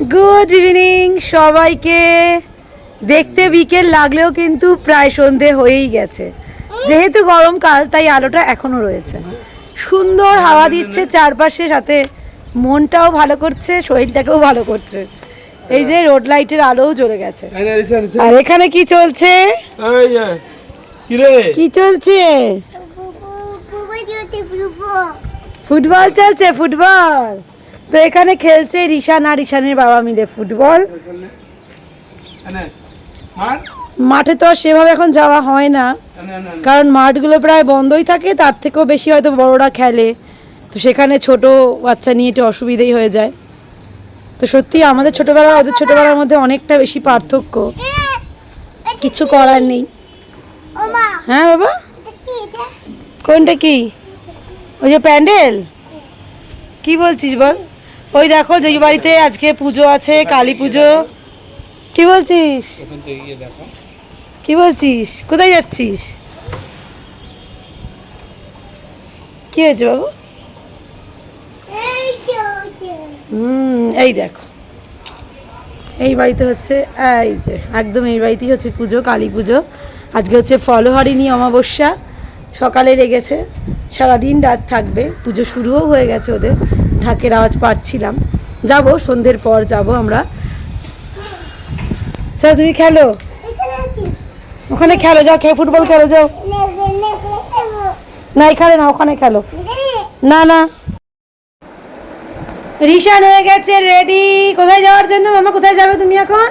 Good evening সবাইকে। দেখতে বিকেল লাগলেও কিন্তু প্রায় সন্ধে হয়েই গেছে। যেহেতু গরমকাল তাই আলোটা এখনো রয়েছে, সুন্দর হাওয়া দিচ্ছে চারপাশে, সাথে মনটাও ভালো করছে, শরীরটাকেও ভালো করছে। এই যে রোড লাইটের আলোও জ্বলে গেছে। আর এখানে কি চলছে? কি চলছে? ফুটবল চলছে, ফুটবল। তো এখানে খেলছে রিশান আর রিশানের বাবা মিলে ফুটবল। মাঠে তো সেভাবে এখন যাওয়া হয় না, কারণ মাঠগুলো প্রায় বন্ধই থাকে, তার থেকেও বেশি হয়তো বড়রা খেলে, তো সেখানে ছোট বাচ্চা নিয়ে একটু অসুবিধেই হয়ে যায়। তো সত্যি আমাদের ছোটবেলা ওদের ছোটবেলার মধ্যে অনেকটা বেশি পার্থক্য, কিছু করার নেই। হ্যাঁ বাবা, কোনটা কি? ওই যে প্যান্ডেল, কি বলছিস বল? ওই দেখো যে বাড়িতে আজকে পুজো আছে, কালী পুজো। কি বলছিস? কি বলছিস? কোথায় যাচ্ছিস? কি হয়েছে বাবু? এই দেখো, এই বাড়িতে হচ্ছে, এই যে একদম এই বাড়িতেই হচ্ছে পুজো, কালী পুজো। আজকে হচ্ছে ফলহারিণী অমাবস্যা, সকালে লেগেছে, সারাদিন রাত থাকবে। পুজো শুরুও হয়ে গেছে ওদের, ঢাকের আওয়াজ পাচ্ছিলাম। যাব সন্ধ্যের পর যাব আমরা। চলো তুমি খেলো, ওখানে খেলো, যাও ফুটবল খেলো, যাও। না এখানে না, ওখানে খেলো। না না, রিশান হয়ে গেছে রেডি কোথায় যাওয়ার জন্য। মামা কোথায় যাবে তুমি এখন?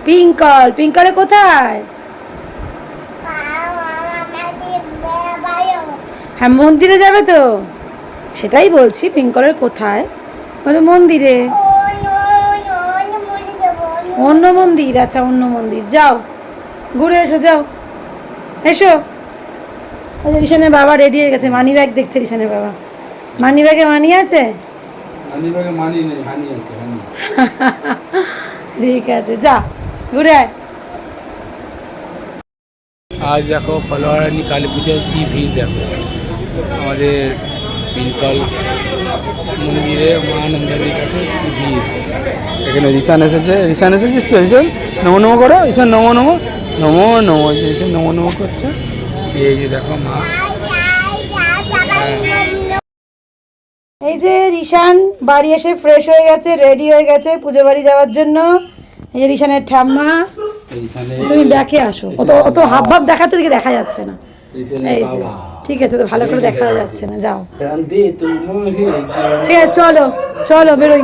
পিঙ্কল। পিঙ্কলে কোথায়? হ্যাঁ মন্দিরে যাবে তো, সেটাই বলছি। পিঙ্কলের কোথায়? বলে মন্দিরে। অন্য মন্দির? আচ্ছা অন্য মন্দির, যাও ঘুরে এসো, যাও এসো। রিশানের বাবা রেডি হয়ে গেছে, মানি ব্যাগ দেখছে রিশানের বাবা। মানি ব্যাগে মানি আছে? ঠিক আছে, যা ঘুরে আয়। আজ দেখো ফলহারিণী কালী পুজোর কি ভিড় দেখো। আমাদের পিঙ্কল মন্দিরে মা নন্দাদির কাছে কি ভিড়। এখানে রিশান এসেছে। রিশান এসেছিস তো? রিশান নমো নমো করো। রিশান নমো নমো নমো নমো, রিশান নমো নমো করছে। এই যে দেখো মা। এই যে রিশান বাড়ি এসে ফ্রেশ হয়ে গেছে, রেডি হয়ে গেছে পুজো বাড়ি যাওয়ার জন্য। এই যে রিশানের ঠাম্মা। তুমি দেখে আসো, অত হাব ভাব দেখাতে দিকে দেখা যাচ্ছে না। এই যে ঠিক আছে, তো ভালো করে দেখা যাচ্ছে না, যাও। ঠিক আছে চলো চলো বেরোই।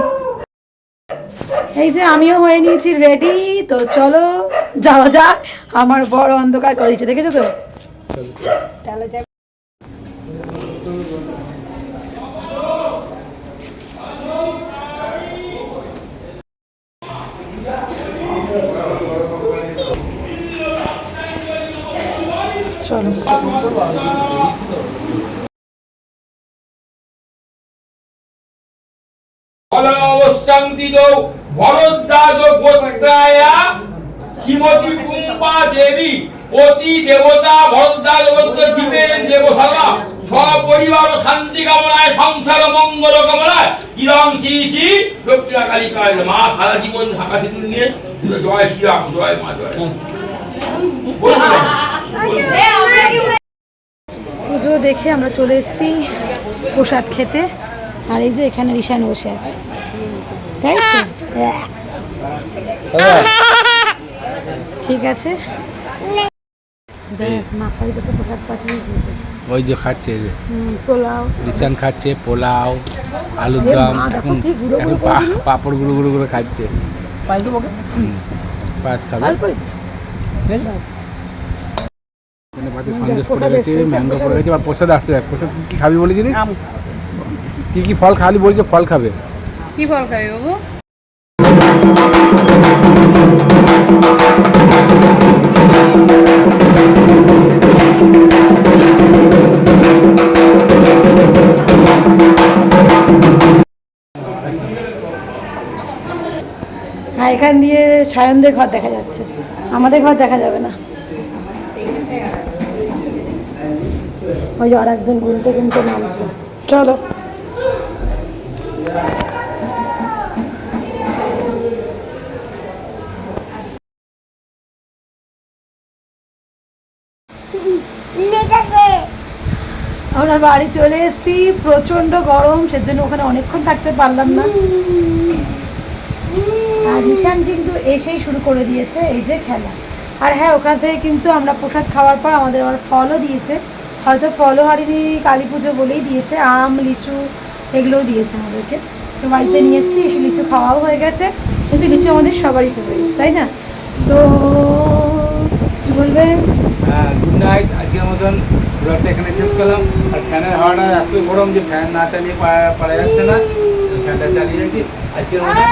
এই যে আমিও হয়ে নিয়েছি রেডি, তো চলো যাওয়া যাক। আমার বড় অন্ধকার করে দিচ্ছে, দেখেছো তো? তাহলে চলো। ভরদ্বাজ গোত্রায়া শ্রীমতী পুম্পা দেবী অতি দেবতা ভরদ্বাজ গোত্র দ্বীপে দেবশালা সপরিবার শান্তি কামনায় সংসার মঙ্গল কামনায় ইরং শ্রী শ্রী দক্ষিণা কালিকায় মা সারা জীবন ঢাকা সিঁদুর নিয়ে জয় শ্রীরাম, জয় মা, জয়। পুজো দেখে আমরা চলে এসেছি প্রসাদ খেতে। আর এই যে এখানে রিশান বসে আছে, তাই তো? ঠিক আছে, প্রসাদ পাঠিয়ে দিয়েছে। ওই যে খাচ্ছে, পোলাও রিশান খাচ্ছে, পোলাও, আলুর দম, এখন পাঁপড় গুঁড়ো গুঁড়ো করে খাচ্ছে। পাঁচ খাবে। সন্দেশ পড়ে গেছে, ম্যাঙ্গো পড়ে গেছে, আর প্রসাদ আসছে। প্রসাদ কি খাবি বলে জিনিস? কি কি ফল খালি বলছে? ফল খাবে। কি ফল খাবে বাবু? হ্যাঁ এখান দিয়ে সায়নদের ঘর দেখা যাচ্ছে, আমাদের ঘর দেখা যাবে না। ওই যে আর একজন গুনতে গুনতে নামছে। চলো বাড়ি চলে এসেছি, প্রচন্ড গরম, সেজন্য ওখানে অনেকক্ষণ থাকতে পারলাম না। আর ঈশান কিন্তু এসেই শুরু করে দিয়েছে এই যে খেলা। আর হ্যাঁ, ওখান থেকে কিন্তু আমরা প্রসাদ খাওয়ার পর আমাদের আবার ফলও দিয়েছে, হয়তো ফলও হারিনি, কালী পুজো বলেই দিয়েছে, আম লিচু এগুলোও দিয়েছে আমাদেরকে। তো বাড়িতে নিয়ে এসেছি, এসে লিচু খাওয়াও হয়ে গেছে, কিন্তু লিচু আমাদের সবারই ফেভারিট, তাই না? তো কিছু বলবে? হ্যাঁ, গুড নাইট। আজকের মতন ব্লগটা এখানে শেষ করলাম। আর ফ্যানের হাওয়াটা এত গরম যে ফ্যান না চালিয়ে পারা যাচ্ছে না, ফ্যানটা চালিয়ে যাচ্ছি। আজকের মতন